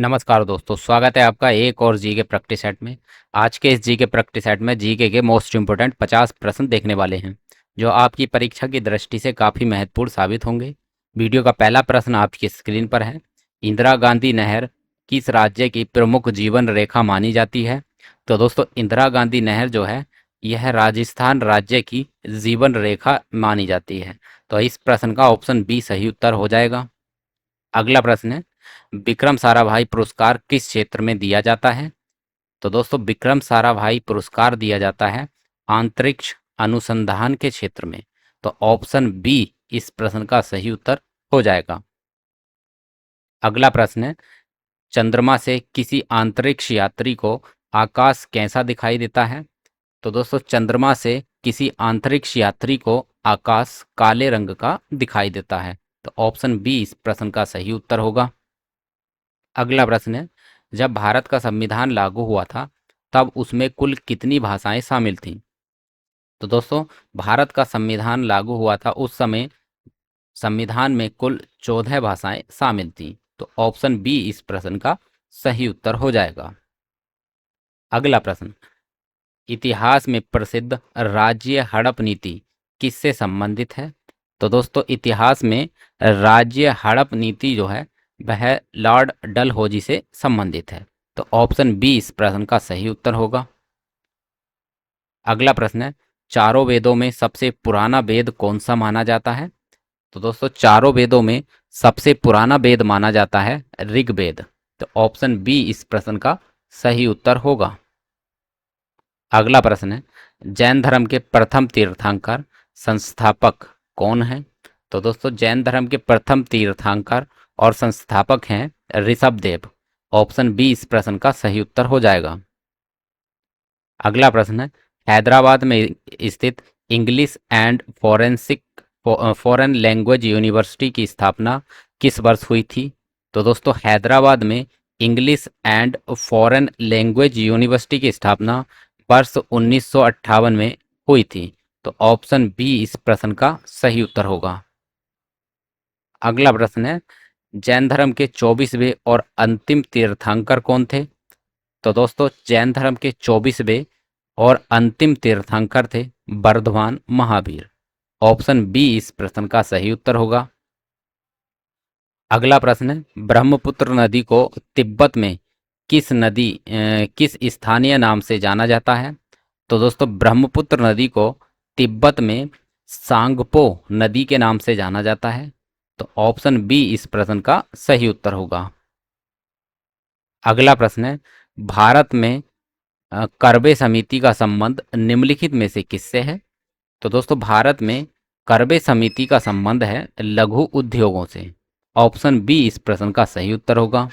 नमस्कार दोस्तों, स्वागत है आपका एक और जी के प्रैक्टिस सेट में। आज के इस जी के प्रैक्टिस सेट में जी के मोस्ट इम्पोर्टेंट 50 प्रश्न देखने वाले हैं, जो आपकी परीक्षा की दृष्टि से काफ़ी महत्वपूर्ण साबित होंगे। वीडियो का पहला प्रश्न आपकी स्क्रीन पर है। इंदिरा गांधी नहर किस राज्य की प्रमुख जीवन रेखा मानी जाती है? तो दोस्तों, इंदिरा गांधी नहर जो है, यह राजस्थान राज्य की जीवन रेखा मानी जाती है। तो इस प्रश्न का ऑप्शन बी सही उत्तर हो जाएगा। अगला प्रश्न है, विक्रम साराभाई पुरस्कार किस क्षेत्र में दिया जाता है? तो दोस्तों, विक्रम साराभाई पुरस्कार दिया जाता है अंतरिक्ष अनुसंधान के क्षेत्र में। तो ऑप्शन बी इस प्रश्न का सही उत्तर हो जाएगा। अगला प्रश्न है, चंद्रमा से किसी अंतरिक्ष यात्री को आकाश कैसा दिखाई देता है? तो दोस्तों, चंद्रमा से किसी अंतरिक्ष यात्री को आकाश काले रंग का दिखाई देता है। तो ऑप्शन बी इस प्रश्न का सही उत्तर होगा। अगला प्रश्न है, जब भारत का संविधान लागू हुआ था, तब उसमें कुल कितनी भाषाएं शामिल थीं? तो दोस्तों, भारत का संविधान लागू हुआ था उस समय संविधान में कुल 14 भाषाएं शामिल थीं। तो ऑप्शन बी इस प्रश्न का सही उत्तर हो जाएगा। अगला प्रश्न, इतिहास में प्रसिद्ध राज्य हड़प नीति किससे संबंधित है? तो दोस्तों, इतिहास में राज्य हड़प नीति जो है, वह लॉर्ड डलहौजी से संबंधित है। तो ऑप्शन बी इस प्रश्न का सही उत्तर होगा। अगला प्रश्न है, चारों वेदों में सबसे पुराना वेद कौन सा माना जाता है? तो दोस्तों, चारों वेदों में सबसे पुराना वेद माना जाता है ऋग्वेद। तो ऑप्शन बी इस प्रश्न का सही उत्तर होगा। अगला प्रश्न है, जैन धर्म के प्रथम तीर्थंकर संस्थापक कौन है? तो दोस्तों, जैन धर्म के प्रथम तीर्थंकर और संस्थापक हैं ऋषभदेव। ऑप्शन बी इस प्रश्न का सही उत्तर हो जाएगा। अगला प्रश्न है, हैदराबाद में स्थित English and foreign language university की स्थापना किस वर्ष हुई थी? तो दोस्तों, हैदराबाद में English and foreign language university की स्थापना वर्ष 1958 में हुई थी। तो ऑप्शन बी इस प्रश्न का सही उत्तर होगा। अगला प्रश्न है, जैन धर्म के 24वें और अंतिम तीर्थंकर कौन थे? तो दोस्तों, जैन धर्म के 24वें और अंतिम तीर्थंकर थे बर्धमान महावीर। ऑप्शन बी इस प्रश्न का सही उत्तर होगा। अगला प्रश्न है, ब्रह्मपुत्र नदी को तिब्बत में किस स्थानीय नाम से जाना जाता है? तो दोस्तों, ब्रह्मपुत्र नदी को तिब्बत में सांगपो नदी के नाम से जाना जाता है। तो ऑप्शन बी इस प्रश्न का सही उत्तर होगा। अगला प्रश्न है, भारत में करबे समिति का संबंध निम्नलिखित में से किससे है? तो दोस्तों, भारत में करबे समिति का संबंध है लघु उद्योगों से। ऑप्शन बी इस प्रश्न का सही उत्तर होगा।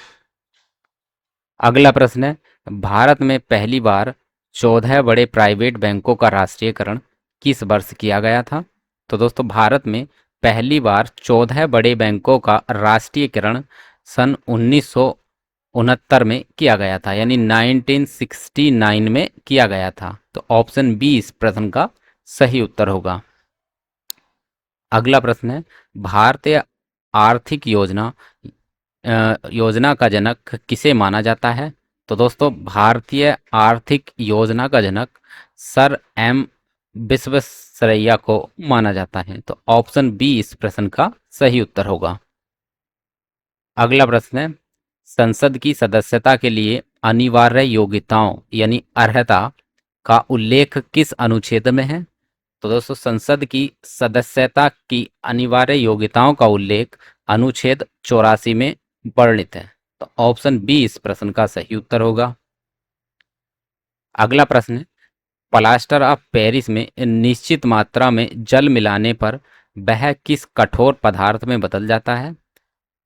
अगला प्रश्न है, भारत में पहली बार 14 बड़े प्राइवेट बैंकों का राष्ट्रीयकरण किस वर्ष किया गया था? तो दोस्तों, भारत में पहली बार 14 बड़े बैंकों का राष्ट्रीयकरण सन 1969 में किया गया था, यानी 1969 में किया गया था। तो ऑप्शन बी इस प्रश्न का सही उत्तर होगा। अगला प्रश्न है, भारतीय आर्थिक योजना का जनक किसे माना जाता है? तो दोस्तों, भारतीय आर्थिक योजना का जनक सर एम विश्वेश्वरैया को माना जाता है। तो ऑप्शन बी इस प्रश्न का सही उत्तर होगा। अगला प्रश्न है, संसद की सदस्यता के लिए अनिवार्य योग्यताओं यानी अर्हता का उल्लेख किस अनुच्छेद में है? तो दोस्तों, संसद की सदस्यता की अनिवार्य योग्यताओं का उल्लेख अनुच्छेद 84 में वर्णित है। तो ऑप्शन बी इस प्रश्न का सही उत्तर होगा। अगला प्रश्न है, प्लास्टर ऑफ पेरिस में निश्चित मात्रा में जल मिलाने पर वह किस कठोर पदार्थ में बदल जाता है?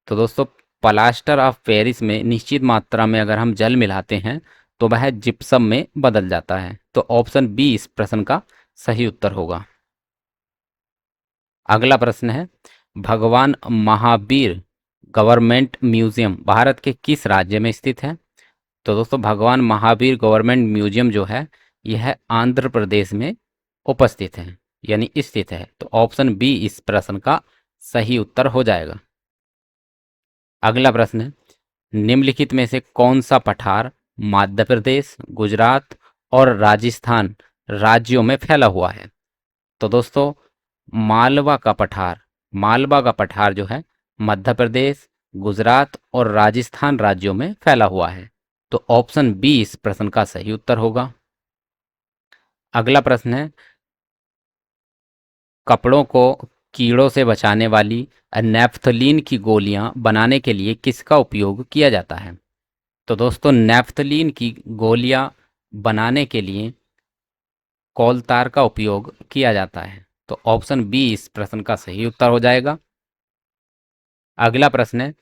तो दोस्तों, प्लास्टर ऑफ पेरिस में निश्चित मात्रा में अगर हम जल मिलाते हैं तो वह जिप्सम में बदल जाता है। तो ऑप्शन बी इस प्रश्न का सही उत्तर होगा। अगला प्रश्न है, भगवान महावीर गवर्नमेंट म्यूजियम भारत के किस राज्य में स्थित है? तो दोस्तों, भगवान महावीर गवर्नमेंट म्यूजियम जो है, यह आंध्र प्रदेश में उपस्थित है, यानी स्थित है। तो ऑप्शन बी इस प्रश्न का सही उत्तर हो जाएगा। अगला प्रश्न है, निम्नलिखित में से कौन सा पठार मध्य प्रदेश, गुजरात और राजस्थान राज्यों में फैला हुआ है? तो दोस्तों, मालवा का पठार मालवा का पठार जो है मध्य प्रदेश, गुजरात और राजस्थान राज्यों में फैला हुआ है। तो ऑप्शन बी इस प्रश्न का सही उत्तर होगा। अगला प्रश्न है, कपड़ों को कीड़ों से बचाने वाली नेफ्थलीन की गोलियां बनाने के लिए किसका उपयोग किया जाता है? तो दोस्तों, नेफ्थलीन की गोलियां बनाने के लिए कोलतार का उपयोग किया जाता है। तो ऑप्शन बी इस प्रश्न का सही उत्तर हो जाएगा। अगला प्रश्न है,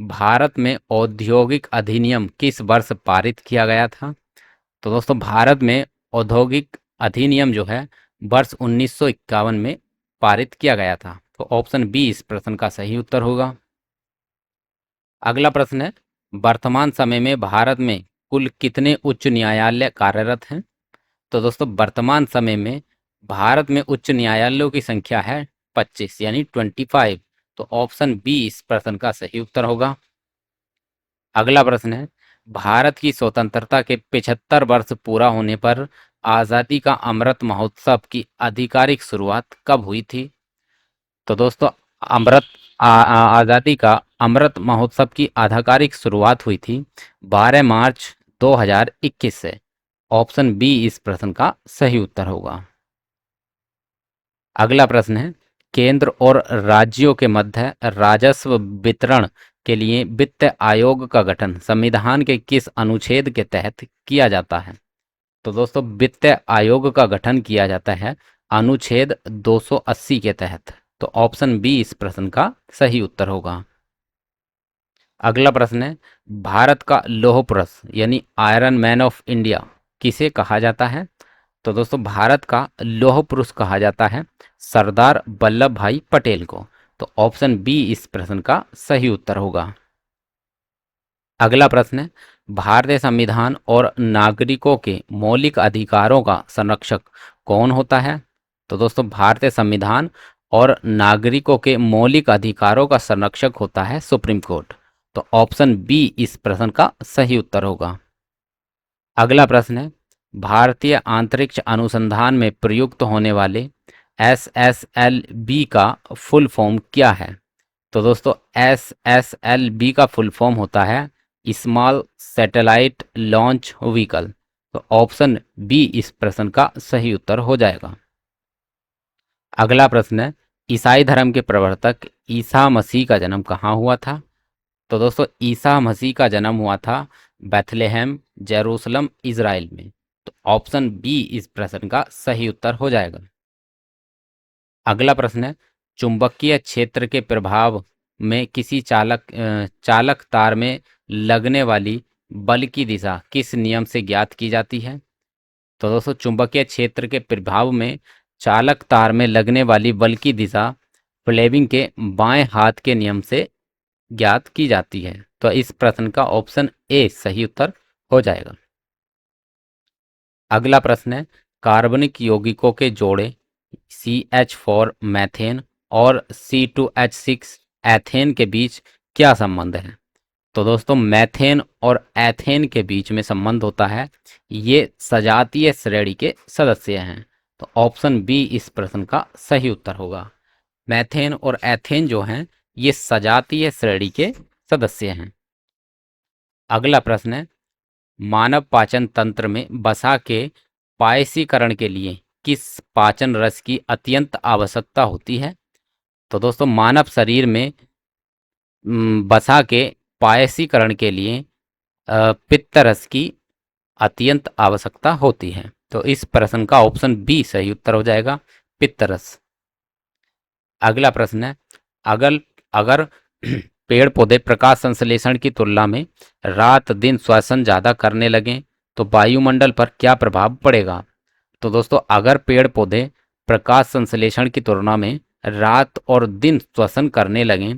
भारत में औद्योगिक अधिनियम किस वर्ष पारित किया गया था? तो दोस्तों, भारत में औद्योगिक अधिनियम जो है वर्ष 1951 में पारित किया गया था। तो ऑप्शन बी इस प्रश्न का सही उत्तर होगा। अगला प्रश्न है, वर्तमान समय में भारत में कुल कितने उच्च न्यायालय कार्यरत हैं? तो दोस्तों, वर्तमान समय में भारत में उच्च न्यायालयों की संख्या है 25 यानी 25। तो ऑप्शन बी इस प्रश्न का सही उत्तर होगा। अगला प्रश्न है, भारत की स्वतंत्रता के 75 वर्ष पूरा होने पर आज़ादी का अमृत महोत्सव की आधिकारिक शुरुआत कब हुई थी? तो दोस्तों, अमृत आज़ादी का अमृत महोत्सव की आधिकारिक शुरुआत हुई थी 12 मार्च 2021 से। ऑप्शन बी इस प्रश्न का सही उत्तर होगा। अगला प्रश्न है, केंद्र और राज्यों के मध्य राजस्व वितरण के लिए वित्त आयोग का गठन संविधान के किस अनुच्छेद के तहत किया जाता है? तो दोस्तों, वित्त आयोग का गठन किया जाता है अनुच्छेद 280 के तहत। तो ऑप्शन बी इस प्रश्न का सही उत्तर होगा। अगला प्रश्न है, भारत का लौह पुरुष यानी आयरन मैन ऑफ इंडिया किसे कहा जाता है? तो दोस्तों, भारत का लौह पुरुष कहा जाता है सरदार वल्लभ भाई पटेल को। तो ऑप्शन बी इस प्रश्न का सही उत्तर होगा। अगला प्रश्न है, भारतीय संविधान और नागरिकों के मौलिक अधिकारों का संरक्षक कौन होता है? तो दोस्तों, भारतीय संविधान और नागरिकों के मौलिक अधिकारों का संरक्षक होता है सुप्रीम कोर्ट। तो ऑप्शन बी इस प्रश्न का सही उत्तर होगा। अगला प्रश्न है, भारतीय अंतरिक्ष अनुसंधान में प्रयुक्त होने वाले SSLV का फुल फॉर्म क्या है? तो दोस्तों, SSLV का फुल फॉर्म होता है स्मॉल सैटेलाइट लॉन्च व्हीकल। तो ऑप्शन बी इस प्रश्न का सही उत्तर हो जाएगा। अगला प्रश्न है, ईसाई धर्म के प्रवर्तक ईसा मसीह का जन्म कहाँ हुआ था? तो दोस्तों, ईसा मसीह का जन्म हुआ था बेथलेहम, जेरूसलम, इज़राइल में। तो ऑप्शन बी इस प्रश्न का सही उत्तर हो जाएगा। अगला प्रश्न है, चुंबकीय क्षेत्र के प्रभाव में किसी चालक तार में लगने वाली बल की दिशा किस नियम से ज्ञात की जाती है? तो दोस्तों, चुंबकीय क्षेत्र के प्रभाव में चालक तार में लगने वाली बल की दिशा फ्लेमिंग के बाएं हाथ के नियम से ज्ञात की जाती है। तो इस प्रश्न का ऑप्शन ए सही उत्तर हो जाएगा। अगला प्रश्न है, कार्बनिक यौगिकों के जोड़े CH4 मैथेन और C2H6 एथेन के बीच क्या संबंध है? तो दोस्तों, मैथेन और एथेन के बीच में संबंध होता है, ये सजातीय श्रेणी के सदस्य हैं। तो ऑप्शन बी इस प्रश्न का सही उत्तर होगा। मैथेन और एथेन जो हैं ये सजातीय श्रेणी के सदस्य हैं। अगला प्रश्न है, मानव पाचन तंत्र में वसा के पायसीकरण के लिए किस पाचन रस की अत्यंत आवश्यकता होती है? तो दोस्तों, मानव शरीर में वसा के पायसीकरण के लिए पित्त रस की अत्यंत आवश्यकता होती है। तो इस प्रश्न का ऑप्शन बी सही उत्तर हो जाएगा, पित्त रस। अगला प्रश्न है, अगर अगर पेड़ पौधे प्रकाश संश्लेषण की तुलना में रात दिन श्वसन ज़्यादा करने लगें तो वायुमंडल पर क्या प्रभाव पड़ेगा? तो दोस्तों, अगर पेड़ पौधे प्रकाश संश्लेषण की तुलना में रात और दिन श्वसन करने लगें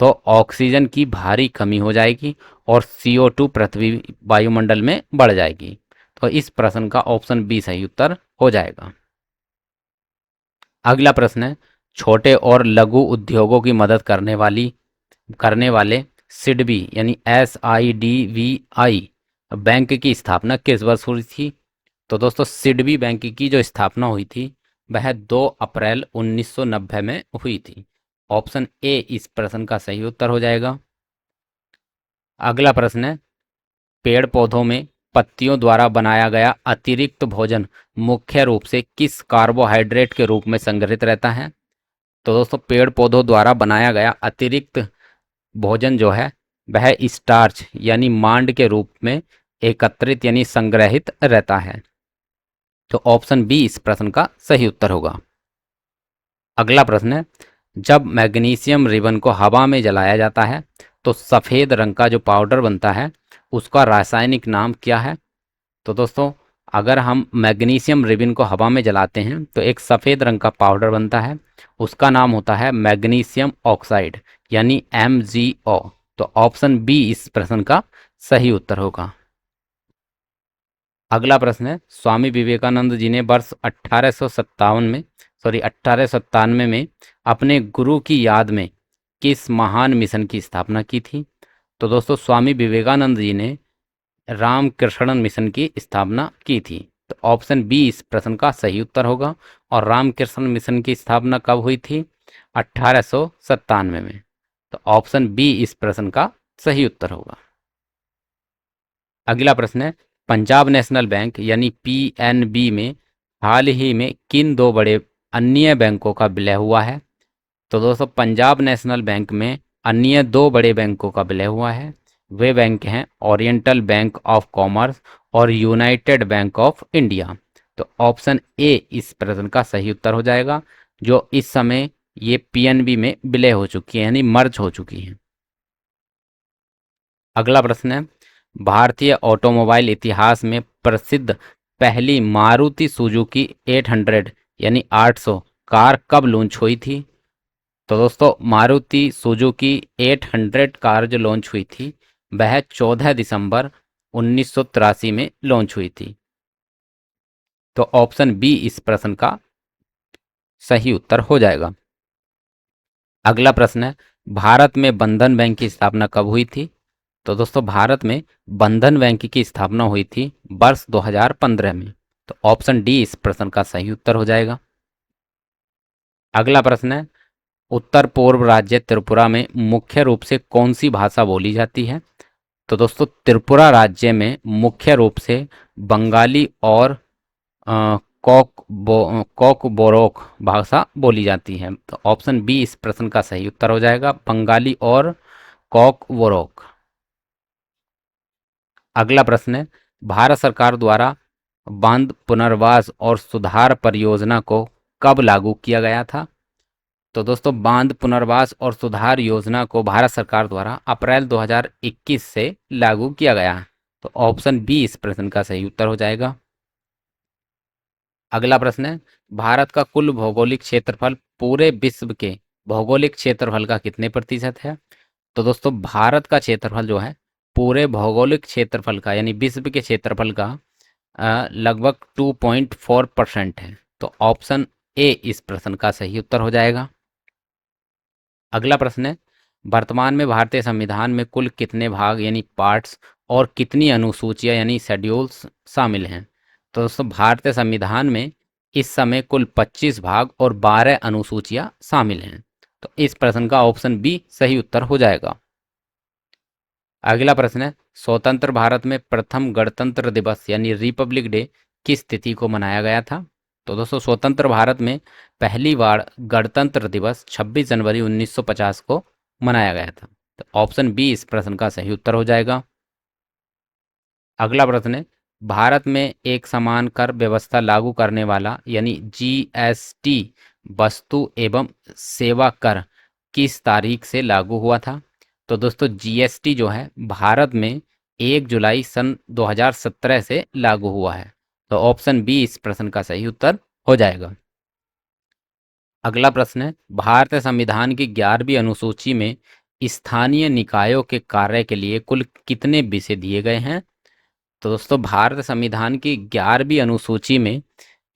तो ऑक्सीजन की भारी कमी हो जाएगी और CO2 पृथ्वी वायुमंडल में बढ़ जाएगी। तो इस प्रश्न का ऑप्शन बी सही उत्तर हो जाएगा। अगला प्रश्न है, छोटे और लघु उद्योगों की मदद करने वाले सिडबी यानी SIDBI बैंक की स्थापना किस वर्ष हुई थी? तो दोस्तों सिडबी बैंक की जो स्थापना हुई थी वह 2 अप्रैल 1990 में हुई थी। ऑप्शन ए इस प्रश्न का सही उत्तर हो जाएगा। अगला प्रश्न है, पेड़ पौधों में पत्तियों द्वारा बनाया गया अतिरिक्त भोजन मुख्य रूप से किस कार्बोहाइड्रेट के रूप में संग्रहित रहता है? तो दोस्तों पेड़ पौधों द्वारा बनाया गया अतिरिक्त भोजन जो है वह स्टार्च यानी मांड के रूप में एकत्रित यानी संग्रहित रहता है। तो ऑप्शन बी इस प्रश्न का सही उत्तर होगा। अगला प्रश्न है, जब मैग्नीशियम रिबन को हवा में जलाया जाता है तो सफ़ेद रंग का जो पाउडर बनता है उसका रासायनिक नाम क्या है? तो दोस्तों अगर हम मैग्नीशियम रिबन को हवा में जलाते हैं तो एक सफ़ेद रंग का पाउडर बनता है, उसका नाम होता है मैग्नीशियम ऑक्साइड यानी MgO। तो ऑप्शन बी इस प्रश्न का सही उत्तर होगा। अगला प्रश्न है, स्वामी विवेकानंद जी ने वर्ष 1897 में अपने गुरु की याद में किस महान मिशन की स्थापना की थी? तो दोस्तों स्वामी विवेकानंद जी ने रामकृष्ण मिशन की स्थापना की थी। तो ऑप्शन बी इस प्रश्न का सही उत्तर होगा। और रामकृष्ण मिशन की स्थापना कब हुई थी? 1897 में। तो ऑप्शन बी इस प्रश्न का सही उत्तर होगा। अगला प्रश्न है, पंजाब नेशनल बैंक यानी PNB में हाल ही में किन दो बड़े अन्य बैंकों का विलय हुआ है? तो दोस्तों पंजाब नेशनल बैंक में अन्य दो बड़े बैंकों का विलय हुआ है। वे बैंक हैं ओरिएंटल बैंक ऑफ कॉमर्स और यूनाइटेड बैंक ऑफ इंडिया। तो ऑप्शन ए इस प्रश्न का सही उत्तर हो जाएगा, जो इस समय ये PNB में विलय हो चुकी है यानी मर्ज हो चुकी हैं। अगला प्रश्न है, भारतीय ऑटोमोबाइल इतिहास में प्रसिद्ध पहली मारुति सुजुकी 800 यानी 800 कार कब लॉन्च हुई थी? तो दोस्तों मारुति सुजुकी 800 कार जो लॉन्च हुई थी वह 14 दिसंबर 1983 में लॉन्च हुई थी। तो ऑप्शन बी इस प्रश्न का सही उत्तर हो जाएगा। अगला प्रश्न है, भारत में बंधन बैंक की स्थापना कब हुई थी? तो दोस्तों भारत में बंधन बैंक की स्थापना हुई थी वर्ष 2015 में। तो ऑप्शन डी इस प्रश्न का सही उत्तर हो जाएगा। अगला प्रश्न है, उत्तर पूर्व राज्य त्रिपुरा में मुख्य रूप से कौन सी भाषा बोली जाती है? तो दोस्तों त्रिपुरा राज्य में मुख्य रूप से बंगाली और कोकबोरोक भाषा बोली जाती है। तो ऑप्शन बी इस प्रश्न का सही उत्तर हो जाएगा, बंगाली और कोकबोरोक। अगला प्रश्न है, भारत सरकार द्वारा बांध पुनर्वास और सुधार परियोजना को कब लागू किया गया था? तो दोस्तों बांध पुनर्वास और सुधार योजना को भारत सरकार द्वारा अप्रैल 2021 से लागू किया गया है। तो ऑप्शन बी इस प्रश्न का सही उत्तर हो जाएगा। अगला प्रश्न है, भारत का कुल भौगोलिक क्षेत्रफल पूरे विश्व के भौगोलिक क्षेत्रफल का कितने प्रतिशत है? तो दोस्तों भारत का क्षेत्रफल जो है पूरे भौगोलिक क्षेत्रफल का यानी विश्व के क्षेत्रफल का लगभग 2.4% है। तो ऑप्शन ए इस प्रश्न का सही उत्तर हो जाएगा। अगला प्रश्न है, वर्तमान में भारतीय संविधान में कुल कितने भाग यानी पार्ट्स और कितनी अनुसूचियां यानी शेड्यूल्स शामिल हैं? तो दोस्तों भारतीय संविधान में इस समय कुल 25 भाग और 12 अनुसूचियां शामिल हैं। तो इस प्रश्न का ऑप्शन बी सही उत्तर हो जाएगा। अगला प्रश्न है, स्वतंत्र भारत में प्रथम गणतंत्र दिवस यानी रिपब्लिक डे किस तिथि को मनाया गया था? तो दोस्तों स्वतंत्र भारत में पहली बार गणतंत्र दिवस 26 जनवरी 1950 को मनाया गया था। तो ऑप्शन बी इस प्रश्न का सही उत्तर हो जाएगा। अगला प्रश्न है, भारत में एक समान कर व्यवस्था लागू करने वाला यानी GST वस्तु एवं सेवा कर किस तारीख से लागू हुआ था? तो दोस्तों GST जो है भारत में 1 जुलाई सन 2017 से लागू हुआ है। तो ऑप्शन बी इस प्रश्न का सही उत्तर हो जाएगा। अगला प्रश्न है, भारतीय संविधान की 11वीं अनुसूची में स्थानीय निकायों के कार्य के लिए कुल कितने विषय दिए गए हैं? तो दोस्तों भारत संविधान की 11वीं अनुसूची में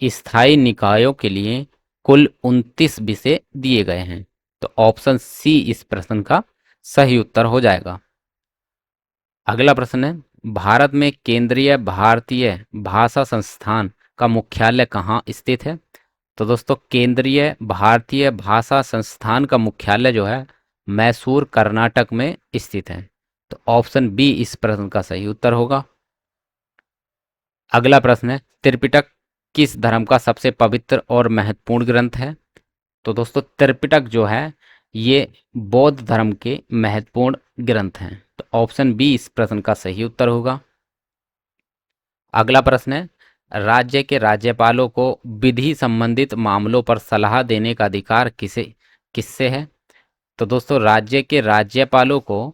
स्थायी निकायों के लिए कुल 29 विषय दिए गए हैं। तो ऑप्शन सी इस प्रश्न का सही उत्तर हो जाएगा। अगला प्रश्न है, भारत में केंद्रीय भारतीय भाषा संस्थान का मुख्यालय कहाँ स्थित है? तो दोस्तों केंद्रीय भारतीय भाषा संस्थान का मुख्यालय जो है मैसूर कर्नाटक में स्थित है। तो ऑप्शन बी इस प्रश्न का सही उत्तर होगा। अगला प्रश्न है, त्रिपिटक किस धर्म का सबसे पवित्र और महत्वपूर्ण ग्रंथ है? तो दोस्तों त्रिपिटक जो है ये बौद्ध धर्म के महत्वपूर्ण ग्रंथ हैं। तो ऑप्शन बी इस प्रश्न का सही उत्तर होगा। अगला प्रश्न है, राज्य के राज्यपालों को विधि संबंधित मामलों पर सलाह देने का अधिकार किससे है? तो दोस्तों राज्य के राज्यपालों को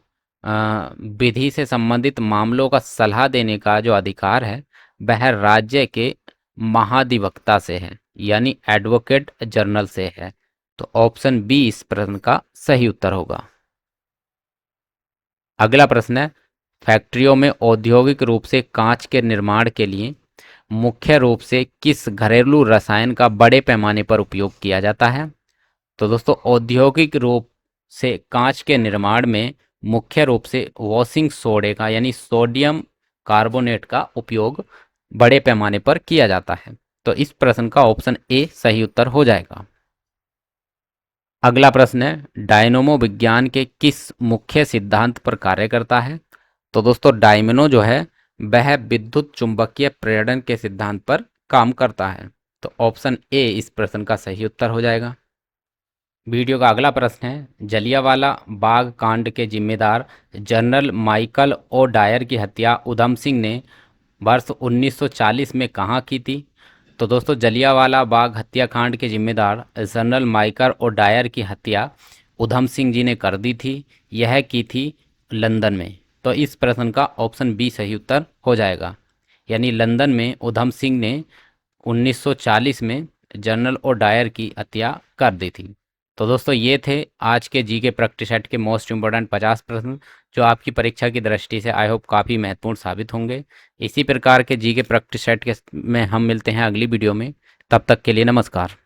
विधि से संबंधित मामलों का सलाह देने का जो अधिकार है वह राज्य के महाधिवक्ता से है, यानी एडवोकेट जनरल से है। तो ऑप्शन बी इस प्रश्न का सही उत्तर होगा। अगला प्रश्न है, फैक्ट्रियों में औद्योगिक रूप से कांच के निर्माण के लिए मुख्य रूप से किस घरेलू रसायन का बड़े पैमाने पर उपयोग किया जाता है? तो दोस्तों औद्योगिक रूप से कांच के निर्माण में मुख्य रूप से वॉशिंग सोडे का यानी सोडियम कार्बोनेट का उपयोग बड़े पैमाने पर किया जाता है। तो इस प्रश्न का ऑप्शन ए सही उत्तर हो जाएगा। अगला प्रश्न है, डायनोमो विज्ञान के किस मुख्य सिद्धांत पर कार्य करता है? तो दोस्तों डायमनो जो है वह विद्युत चुंबकीय प्रेरण के सिद्धांत पर काम करता है। तो ऑप्शन ए इस प्रश्न का सही उत्तर हो जाएगा। वीडियो का अगला प्रश्न है, जलियांवाला बाग कांड के जिम्मेदार जनरल माइकल ओ डायर की हत्या उधम सिंह ने वर्ष 1940 में कहाँ की थी? तो दोस्तों जलियांवाला बाग हत्याकांड के जिम्मेदार जनरल माइकल ओ डायर की हत्या उधम सिंह जी ने कर दी थी। यह की थी लंदन में। तो इस प्रश्न का ऑप्शन बी सही उत्तर हो जाएगा, यानी लंदन में उधम सिंह ने 1940 में जनरल ओ डायर की हत्या कर दी थी। तो दोस्तों ये थे आज के जी के प्रैक्टिस सेट के मोस्ट इम्पोर्टेंट 50 प्रश्न, जो आपकी परीक्षा की दृष्टि से आई होप काफ़ी महत्वपूर्ण साबित होंगे। इसी प्रकार के जी के प्रैक्टिस सेट के में हम मिलते हैं अगली वीडियो में। तब तक के लिए नमस्कार।